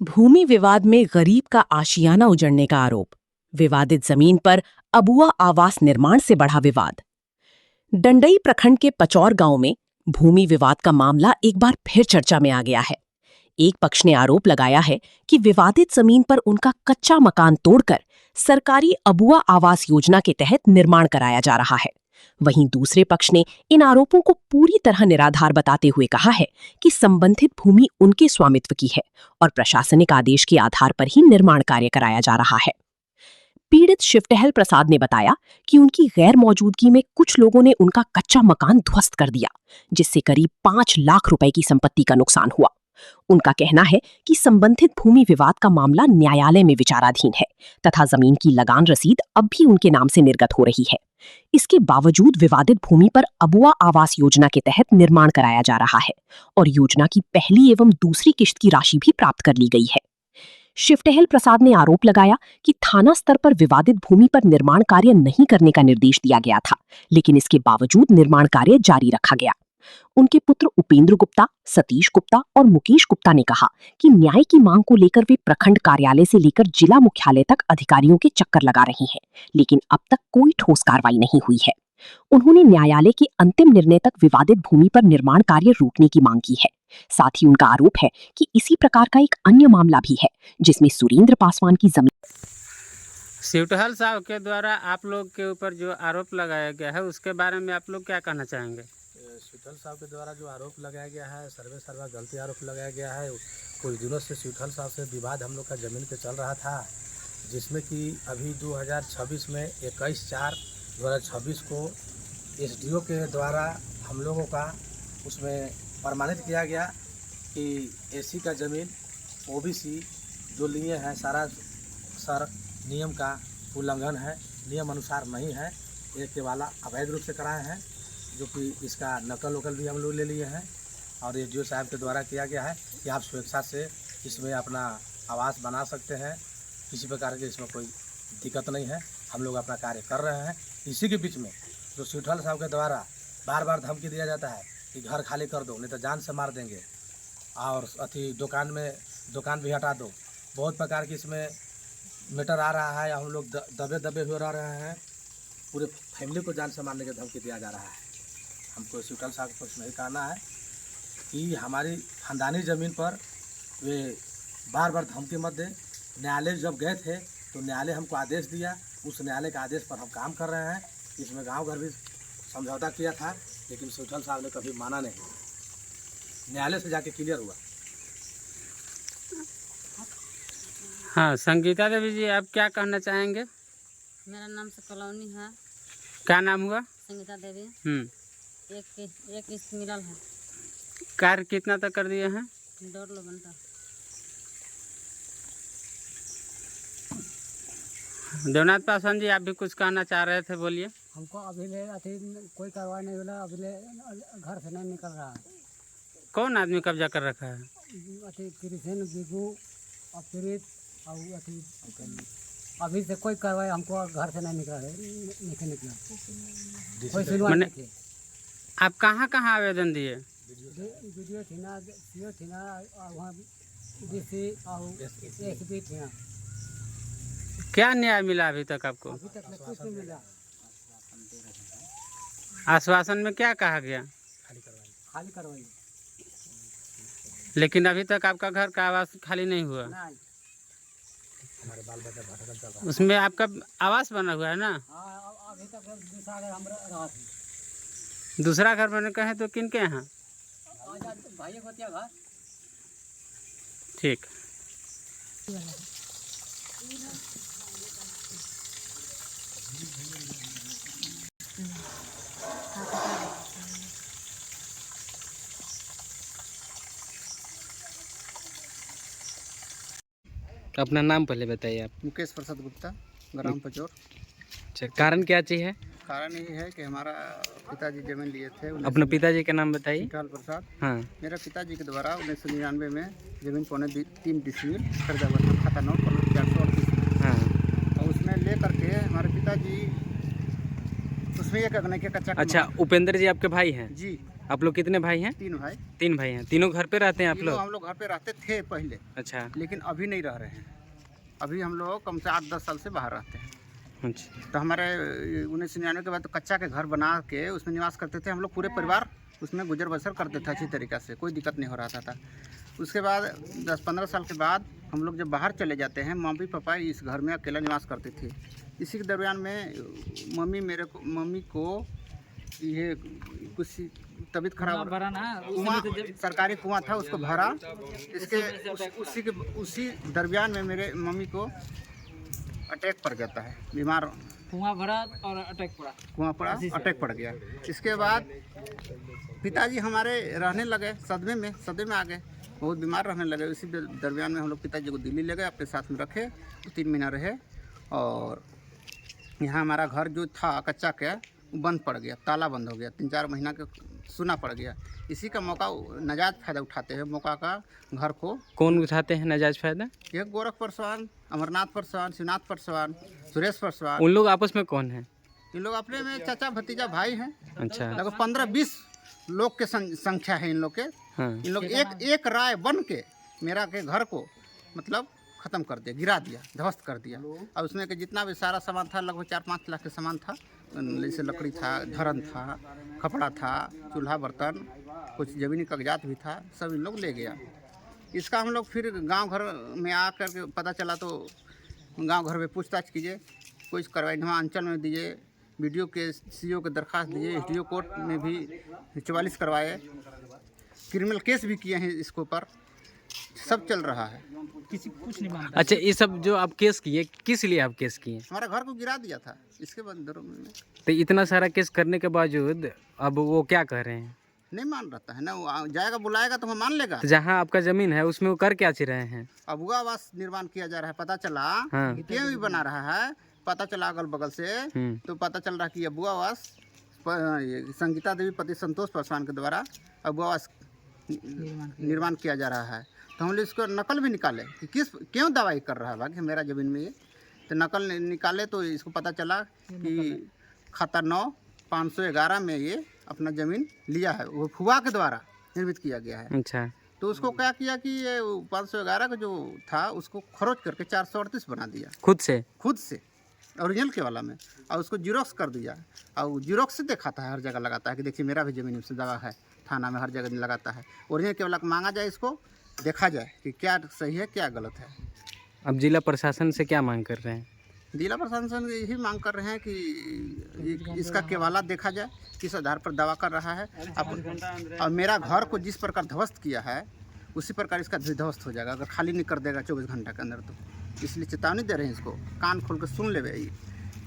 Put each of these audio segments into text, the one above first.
भूमि विवाद में गरीब का आशियाना उजड़ने का आरोप। विवादित जमीन पर अबुआ आवास निर्माण से बढ़ा विवाद। डंडई प्रखंड के पचौर गांव में भूमि विवाद का मामला एक बार फिर चर्चा में आ गया है। एक पक्ष ने आरोप लगाया है कि विवादित जमीन पर उनका कच्चा मकान तोड़कर सरकारी अबुआ आवास योजना के तहत निर्माण कराया जा रहा है। वहीं दूसरे पक्ष ने इन आरोपों को पूरी तरह निराधार बताते हुए कहा है कि संबंधित भूमि उनके स्वामित्व की है और प्रशासनिक आदेश के आधार पर ही निर्माण कार्य कराया जा रहा है। पीड़ित शिवटहल प्रसाद ने बताया कि उनकी गैर मौजूदगी में कुछ लोगों ने उनका कच्चा मकान ध्वस्त कर दिया, जिससे करीब 5 लाख रुपए की संपत्ति का नुकसान हुआ। उनका कहना है कि संबंधित भूमि विवाद का मामला न्यायालय में विचाराधीन है तथा जमीन की लगान रसीद अब भी उनके नाम से निर्गत हो रही है। इसके बावजूद विवादित भूमि पर अबुआ आवास योजना के तहत निर्माण कराया जा रहा है और योजना की पहली एवं दूसरी किश्त की राशि भी प्राप्त कर ली गई है। शिवटहल प्रसाद ने आरोप लगाया कि थाना स्तर पर विवादित भूमि पर निर्माण कार्य नहीं करने का निर्देश दिया गया था, लेकिन इसके बावजूद निर्माण कार्य जारी रखा गया। उनके पुत्र उपेंद्र गुप्ता, सतीश गुप्ता और मुकेश गुप्ता ने कहा कि न्याय की मांग को लेकर वे प्रखंड कार्यालय से लेकर जिला मुख्यालय तक अधिकारियों के चक्कर लगा रहे हैं, लेकिन अब तक कोई ठोस कार्रवाई नहीं हुई है। उन्होंने न्यायालय के अंतिम निर्णय तक विवादित भूमि पर निर्माण कार्य रोकने की मांग की है। साथ ही उनका आरोप है कि इसी प्रकार का एक अन्य मामला भी है जिसमें सुरेंद्र पासवान की जमीन। शिवटहल साहब के द्वारा आप लोग के ऊपर जो आरोप लगाया गया है उसके बारे में आप लोग क्या कहना चाहेंगे? शिवटहल साहब के द्वारा जो आरोप लगाया गया है, सर्वे गलती आरोप लगाया गया है। कुछ दिनों से शिवटहल साहब से विवाद हम लोग का ज़मीन पे चल रहा था, जिसमें कि अभी 2026 में 21/4/2026 को एसडीओ के द्वारा हम लोगों का उसमें प्रमाणित किया गया कि एसी का ज़मीन ओबीसी जो लिए हैं सारा नियम का उल्लंघन है, नियम अनुसार नहीं है। एक वाला अवैध रूप से कराए हैं, जो कि इसका नकल वकल भी हम लोग ले लिए हैं और एसडीओ साहब के द्वारा किया गया है कि आप स्वेच्छा से इसमें अपना आवास बना सकते हैं, किसी प्रकार के इसमें कोई दिक्कत नहीं है। हम लोग अपना कार्य कर रहे हैं। इसी के बीच में जो शिवटहल साहब के द्वारा बार बार धमकी दिया जाता है कि घर खाली कर दो, नहीं तो जान से मार देंगे, और दुकान भी हटा दो। बहुत प्रकार की इसमें मैटर आ रहा है। हम लोग दबे हुए रह रहे हैं। पूरे फैमिली को जान से मारने की धमकी दिया जा रहा है। हमको शिवटहल साहब को नहीं कहना है कि हमारी खानदानी ज़मीन पर वे बार बार धमकी मत दे। न्यायालय जब गए थे तो न्यायालय हमको आदेश दिया, उस न्यायालय के आदेश पर हम काम कर रहे हैं। इसमें गांव घर भी समझौता किया था, लेकिन शिवटहल साहब ने कभी माना नहीं। न्यायालय से जाके क्लियर हुआ। हाँ, संगीता देवी जी, आप क्या कहना चाहेंगे? मेरा नाम से कॉलोनी है। क्या नाम हुआ? संगीता देवी। एक किस्त मिलल है। कार्य कितना तक कर दिए हैं? 1.5 लोग बनता। देवनाथ पासवान जी, आप भी कुछ कहना चाह रहे थे, बोलिए। हमको अभी कोई कार्रवाई नहीं हुआ। अभी घर से नहीं निकल रहा है। कौन आदमी कब्जा कर रखा है? कृष्ण बिगू और पीड़ित और अभी से कोई कार्रवाई हमको घर से नहीं निकला कोई सुनवाई नहीं थी। आप कहाँ आवेदन दिए? वीडियो थीना, सीओ थीना, वहाँ डीसी और एसपी थीना। क्या न्याय मिला अभी तक आपको? अभी तक कुछ नहीं मिला। आश्वासन में क्या कहा गया? खाली करवाई। लेकिन अभी तक आपका घर का आवास खाली नहीं हुआ। नहीं। हमारे बाल बच्चा भटकल चल रहा है। उसमें आपका आवास बना हुआ है ना? हाँ, अभी तक दूसरा घर हम रहा थी। दूसरा घर बने कहें तो किनके यहाँ? भाई बतिया घर। ठीक। अपना नाम पहले बताइए आप। मुकेश प्रसाद गुप्ता, ग्राम पचौर। अच्छा, कारण क्या चाहिए? कारण ये है कि हमारा पिताजी जमीन लिए थे। अपने पिताजी का नाम बताइए। शिवटहल प्रसाद। हाँ। मेरा पिताजी के द्वारा 1999 में जमीन 3 डिसमिल खरीदा हुआ था, खाता नंबर 438। हाँ। और उसमें ले करके हमारे पिताजी उसमें एक अग्नि के कच्चा। अच्छा, उपेंद्र जी आपके भाई हैं? जी। आप लोग कितने भाई हैं? 3 भाई। 3 भाई हैं। तीनों घर पे रहते हैं आप तीनों लोग? हम लोग घर पे रहते थे पहले, अच्छा लेकिन अभी नहीं रह रहे हैं। अभी हम लोग कम से 8-10 साल से बाहर रहते हैं। अच्छा। तो हमारे 1999 के बाद तो कच्चा के घर बना के उसमें निवास करते थे। हम लोग पूरे परिवार उसमें गुजर बसर करते थे अच्छी तरीक़ा से, कोई दिक्कत नहीं हो रहा था। उसके बाद 10-15 साल के बाद हम लोग जब बाहर चले जाते हैं, मम्मी पापा इस घर में अकेला निवास करते थे। इसी के दरमियान में मम्मी को ये कुछ तबीयत खराब, कुआं सरकारी कुआं था उसको भरा। उसी दरमियान में मेरे मम्मी को अटैक पड़ जाता है, बीमार, कुआं भरा और अटैक पड़ा। अटैक पड़ गया। इसके बाद पिताजी हमारे रहने लगे सदमे में आ गए, बहुत बीमार रहने लगे। उसी दरमियान में हम लोग पिताजी को दिल्ली ले गए, अपने साथ में रखे, 3 महीना रहे। और यहाँ हमारा घर जो था कच्चा का बंद पड़ गया, ताला बंद हो गया, 3-4 महीना के सुना पड़ गया। इसी का मौका नाजायज़ फ़ायदा उठाते हैं, मौका का घर को। कौन उठाते हैं नाजायज़ फ़ायदा? एक गोरख पासवान, अमरनाथ पासवान, शिवनाथ पासवान, सुरेश पासवान। उन लोग आपस में कौन है? इन लोग अपने में चाचा भतीजा भाई हैं। अच्छा। लगभग 15-20 लोग के संख्या है इन लोग के। हाँ। इन लोग एक राय बन के मेरा के घर को मतलब ख़त्म कर दिया, गिरा दिया, ध्वस्त कर दिया। और उसमें के जितना भी सारा सामान था, लगभग 4-5 लाख के सामान था। जैसे लकड़ी था, धरन था, कपड़ा था, चूल्हा बर्तन, कुछ ज़मीनी कागजात भी था, सब इन लोग ले गया। इसका हम लोग फिर गांव घर में आकर के पता चला तो गांव घर में पूछताछ कीजिए, कुछ कार्रवाई वहाँ अंचल में दीजिए, वीडियो के सीओ के दरख्वास्त दीजिए, एसडीओ कोर्ट में भी 44 करवाए, क्रिमिनल केस भी किए हैं इसके ऊपर, सब चल रहा है। किसी कुछ नहीं मानता। अच्छा, ये सब जो आप केस किए, किस लिए आप केस किए? हमारा घर को गिरा दिया था, इसके बंदर में तो इतना सारा केस करने के बावजूद अब वो क्या कह रहे हैं? नहीं मान रहता है ना, वो जाएगा बुलाएगा तो हम मान लेगा। तो जहाँ आपका ज़मीन है उसमें वो कर क्या ची रहे हैं? अबुआ आवास निर्माण किया जा रहा है, पता चला। हाँ। क्यों भी बना रहा है, पता चला अगल बगल से। तो पता चल रहा कि अबुआ आवास संगीता देवी पति संतोष पासवान के द्वारा अबुआ आवास निर्माण किया जा रहा है। तो हम लोग इसको नकल भी निकाले कि क्यों दवाई कर रहा है कि मेरा ज़मीन में ये। तो नकल निकाले तो इसको पता चला कि खाता 9/511 में ये अपना ज़मीन लिया है, वो फुआ के द्वारा निर्मित किया गया है। अच्छा। तो उसको क्या किया कि ये 511 का जो था उसको खरोच करके 438 बना दिया खुद से ओरिजिनल के वाला में, और उसको जीरोक्स कर दिया। और जीरोक्स से दिखाता है, हर जगह लगाता है कि देखिए मेरा भी ज़मीन से दवा है, थाना में हर जगह लगाता है। ओरिजिनल के वाला को मांगा जाए, इसको देखा जाए कि क्या सही है क्या गलत है। अब जिला प्रशासन से क्या मांग कर रहे हैं? जिला प्रशासन यही मांग कर रहे हैं कि इसका केवाला देखा जाए, किस आधार पर दावा कर रहा है। और मेरा घर को जिस प्रकार ध्वस्त किया है उसी प्रकार इसका भी ध्वस्त हो जाएगा अगर खाली नहीं कर देगा 24 घंटा के अंदर। तो इसलिए चेतावनी दे रहे हैं, इसको कान खोल कर सुन ले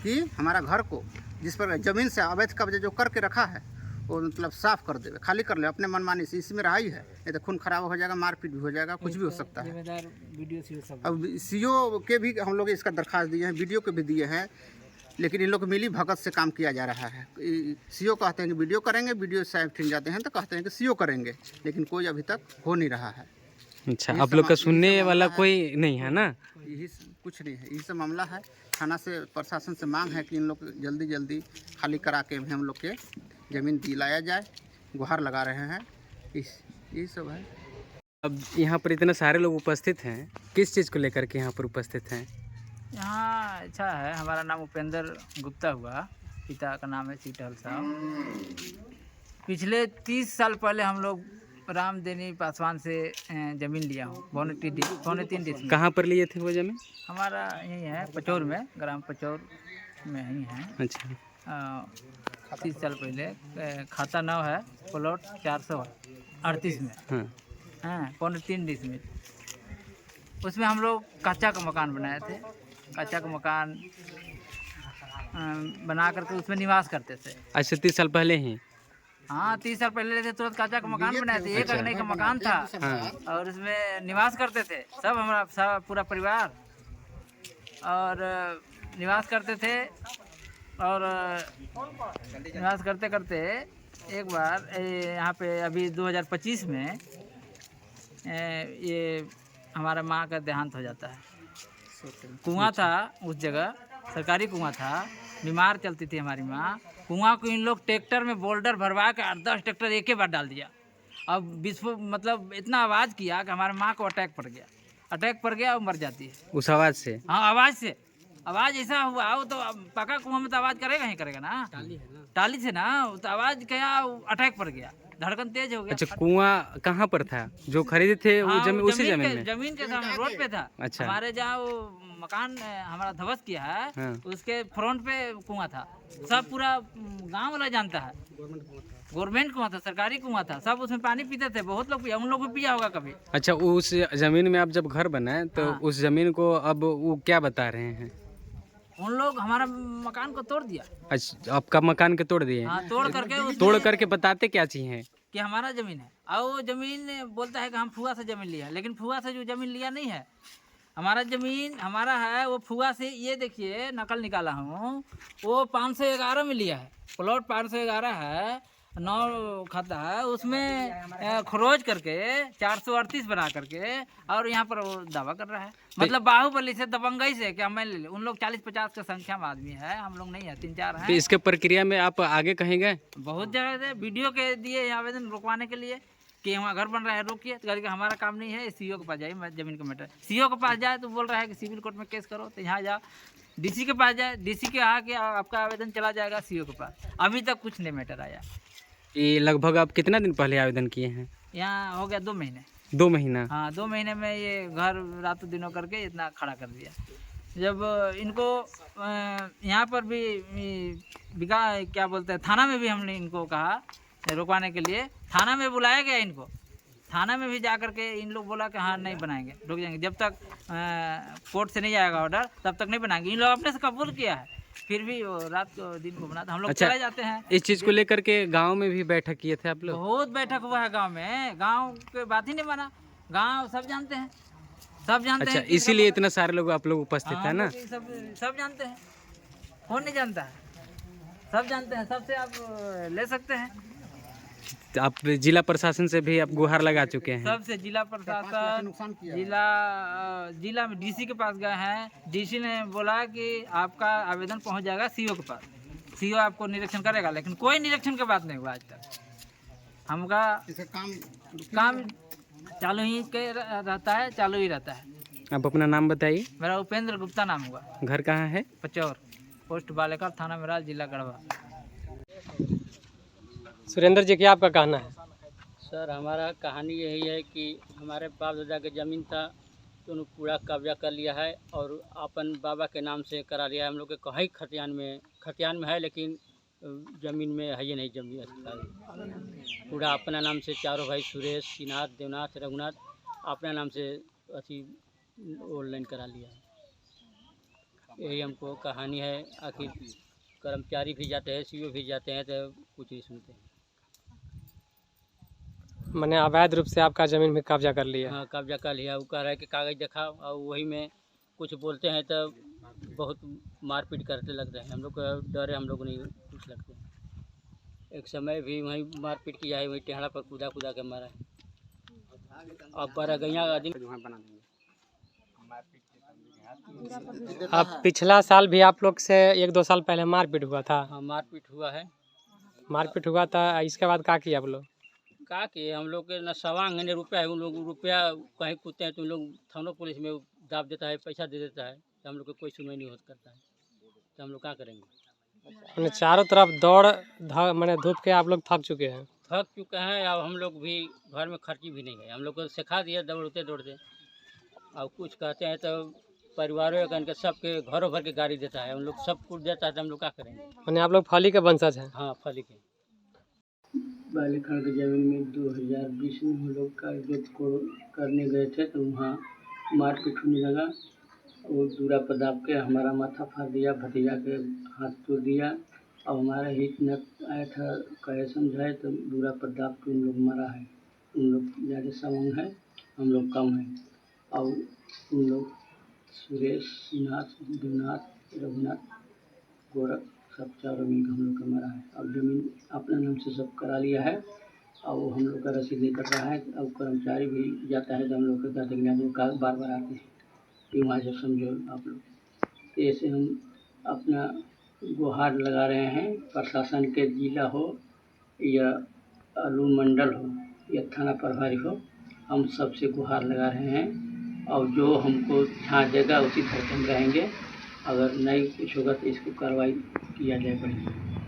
कि हमारा घर को जिस प्रकार ज़मीन से अवैध कब्जे जो करके रखा है वो मतलब साफ़ कर देवे, खाली कर ले अपने मनमानी से। इसमें रहा ही है, नहीं तो खून खराब हो जाएगा, मारपीट भी हो जाएगा, कुछ भी हो सकता है। अब सीओ के भी हम लोग इसका दरख्वास्त दिए हैं, वीडियो के भी दिए हैं, लेकिन इन लोग मिली भगत से काम किया जा रहा है। सीओ कहते हैं कि वीडियो करेंगे, वीडियो साहब ठीक जाते हैं तो कहते हैं कि सीओ करेंगे, लेकिन कोई अभी तक हो नहीं रहा है। अच्छा, आप लोग का सुनने वाला कोई नहीं है ना? यही कुछ नहीं है, यही सब मामला है। थाना से प्रशासन से मांग है कि इन लोग जल्दी जल्दी खाली करा के हम लोग के ज़मीन दिलाया जाए, गुहार लगा रहे हैं। यही सब है। अब यहाँ पर इतने सारे लोग उपस्थित हैं, किस चीज़ को लेकर के यहाँ पर उपस्थित हैं? यहाँ अच्छा है, हमारा नाम उपेंद्र गुप्ता हुआ, पिता का नाम है सीटहल साहब। पिछले 30 साल पहले हम लोग रामदेनी पासवान से ज़मीन लिया हूँ, 3.5 डिसमिल। कहाँ पर लिए थे वो ज़मीन? हमारा यही है पचौर में, ग्राम पचौर में ही है। अच्छा। 30 साल पहले खाता 9 है, प्लॉट 438 में। हाँ, 3.5 डिसमिल। उसमें हम लोग कच्चा का मकान बनाए थे। कच्चा का मकान बना करके उसमें निवास करते थे। अच्छा, 30 साल पहले ही? हाँ, 30 साल पहले थे, तुरंत कच्चा का मकान बनाए थे। एक अगने का मकान था। और उसमें निवास करते थे सब, हमारा सब पूरा परिवार, और निवास करते थे। और निवास करते करते एक बार यहाँ पे अभी 2025 में ये हमारा माँ का देहांत हो जाता है। कुआं था उस जगह, सरकारी कुआं था, बीमार चलती थी हमारी माँ। कुआं को इन लोग ट्रैक्टर में बोल्डर भरवा के 8-10 ट्रैक्टर एक ही बार डाल दिया। अब विस्फोट मतलब इतना आवाज़ किया कि हमारे माँ को अटैक पड़ गया और मर जाती है उस आवाज़ से? हाँ, आवाज़ से। आवाज़ ऐसा हुआ, वो तो अब पका कुआं में तो आवाज़ करेगा ही करेगा ना, टाली से ना, वो तो आवाज़ क्या, अटैक पड़ गया, धड़कन तेज हो गया। अच्छा, कुआं कहाँ पर था जो खरीदे थे? वो हाँ, जमीन, उसी जमीन में? जमीन के सामने रोड पे था। अच्छा। हमारे जहाँ वो मकान हमारा ध्वस्त किया है, हाँ। उसके फ्रंट पे कुआं था। सब पूरा गांव वाला जानता है, गवर्नमेंट कुआं था, सरकारी कुआं था, सब उसमें पानी पीते थे, बहुत लोग पिया, उन लोग भी पिया होगा कभी। अच्छा, उस जमीन में आप जब घर बनाए तो हाँ। उस जमीन को अब वो क्या बता रहे हैं? उन लोग हमारा मकान को तोड़ दिया। अच्छा, आपका मकान के तोड़ दिए? हाँ, तोड़ करके तोड़ करके बताते क्या चीज है? कि हमारा जमीन है, और वो जमीन बोलता है कि हम फुआ से जमीन लिया है, लेकिन फुआ से जो जमीन लिया नहीं है, हमारा जमीन हमारा है, वो फुआ से, ये देखिए नकल निकाला हूँ, वो 511 में लिया है, प्लॉट 511 है, 9 खाता है, उसमें खरोज करके 438 बना करके और यहाँ पर वो दावा कर रहा है, मतलब बाहुबली से, दबंगई से, क्या मैं ले ले। उन लोग 40-50 की संख्या में आदमी है, हम लोग नहीं है, 3-4 तो हैं। इसके प्रक्रिया में आप आगे कहीं गए? बहुत जगह से वीडियो के दिए आवेदन रुकवाने के लिए कि हमारा घर बन रहा है, रोकिए, तो करके हमारा काम नहीं है, सीईओ के पास जाइए, मैं जमीन का मैटर, सीईओ के पास जाए तो बोल रहा है कि सिविल कोर्ट में केस करो, तो यहाँ जाओ, डीसी के पास जाए, डीसी के आके आपका आवेदन चला जाएगा सीईओ के पास, अभी तक कुछ नहीं मैटर आया। ये लगभग आप कितना दिन पहले आवेदन किए हैं? यहाँ हो गया 2 महीने। 2 महीना? हाँ, 2 महीने में ये घर रातों दिनों करके इतना खड़ा कर दिया। जब इनको यहाँ पर भी बिका, क्या बोलते हैं, थाना में भी हमने इनको कहा रुकवाने के लिए, थाना में बुलाया गया इनको, थाना में भी जा करके इन लोग बोला कि हाँ नहीं बनाएंगे, रुक जाएंगे, जब तक कोर्ट से नहीं आएगा ऑर्डर तब तक नहीं बनाएंगे। इन लोग अपने से कबूल किया है, फिर भी वो रात को दिन को बनाते, हम लोग अच्छा, चले जाते हैं। इस चीज को लेकर के गांव में भी बैठक किए थे आप लोग? बहुत बैठक हुआ है गांव में, गांव के बात ही नहीं माना, गांव सब जानते हैं, सब जानते अच्छा, हैं कि इसीलिए इतना सारे लोग आप लोग उपस्थित हाँ, है ना? सब जानते हैं, कौन नहीं जानता है, सब जानते हैं, सबसे आप ले सकते हैं। आप जिला प्रशासन से भी आप गुहार लगा चुके हैं? सबसे जिला प्रशासन, जिला में डीसी के पास गए हैं, डीसी ने बोला कि आपका आवेदन पहुंच जाएगा सीईओ के पास, सीईओ आपको निरीक्षण करेगा, लेकिन कोई निरीक्षण की बात नहीं हुआ आज तक। हमका काम चालू ही रहता है, चालू ही रहता है। आप अपना नाम बताइए। मेरा उपेंद्र गुप्ता नाम हुआ, घर कहाँ है? पचौर, पोस्ट बालेकर, थाना मेराज, जिला गढ़वा। सुरेंद्र जी, क्या आपका कहना है? सर, हमारा कहानी यही है कि हमारे बाप दादा के ज़मीन था तो उन्होंने पूरा कब्जा कर लिया है और अपन बाबा के नाम से करा लिया है। हम लोग के कहीं खतियान में है, लेकिन ज़मीन में है ही नहीं, जमीन पूरा अपना नाम से, चारों भाई सुरेश, श्रीनाथ, देवनाथ, रघुनाथ, अपना नाम से अथी ऑनलाइन करा लिया है। यही हमको कहानी है। आखिर कर्मचारी भी जाते हैं, सीईओ भी जाते हैं, तो कुछ नहीं सुनते हैं। मैंने अवैध रूप से आपका ज़मीन भी कब्जा कर लिया? हाँ, कब्जा कर लिया। वो कह रहा है कि कागज़ दिखाओ, और वही में कुछ बोलते हैं तो बहुत मारपीट करते लगते हैं। हम लोग का डर है, हम लोग नहीं कुछ लगते हैं। एक समय भी वहीं मारपीट किया है, वहीं टेढ़ा पर कूदा के मारा है। अब 12 गैया दिन बना देंगे। अब पिछला साल भी आप लोग से 1-2 साल पहले मारपीट हुआ था? हाँ, मारपीट हुआ है। मारपीट हुआ था, इसके बाद क्या किया आप लोग? का कि हम लोग के न सवांग है न रुपया है। उन लोग रुपया कहीं कूदते हैं तो उन लोग थानों पुलिस में दाब देता है, पैसा दे देता है, तो हम लोग को कोई सुनवाई नहीं होता करता है, तो हम लोग क्या करेंगे? मैंने चारों तरफ मैंने धूप के आप लोग थक चुके हैं? थक चुके हैं। अब हम लोग भी घर में खर्ची भी नहीं है, हम लोग को सिखा दिया दौड़ते दौड़ते। अब कुछ कहते हैं तो परिवारों का सबके घरों भर के गाड़ी देता है, उन लोग सब कुछ देता है, तो हम लोग क्या करेंगे? मैंने आप लोग फली के वंशज हैं? हाँ, फली के। बालेखंड की ज़मीन में 2020 में हम लोग का जोत को करने गए थे, तो वहाँ मारपीट होने लगा। वो दूरा पर दाब के हमारा माथा फाड़ दिया, भतीजा के हाथ तोड़ दिया, और हमारा हित न आया था, कहे समझाए तो दूरा पर दाब के उन लोग मारा है। उन लोग ज़्यादा समंग है, हम लोग कम हैं। और उन लोग सुरेश, श्रीनाथ, देवनाथ, रघुनाथ, गोरख, सब चारों मिल हम लोग का मरा है। अब ज़मीन अपना नाम से सब करा लिया है, और वो हम लोग का रसीद लेकर रहा है। अब कर्मचारी भी जाता है तो हम लोग के कहते हैं कि आप लोग बार बार आते हैं, कि वहाँ जब समझो आप लोग। तो ऐसे हम अपना गुहार लगा रहे हैं प्रशासन के, जिला हो या अनुमंडल हो या थाना प्रभारी हो, हम सबसे गुहार लगा रहे हैं। और जो हमको जहाँ देगा उसी घर पे हम रहेंगे। अगर नहीं कुछ होगा तो इसको कार्रवाई किया जाए बढ़िया।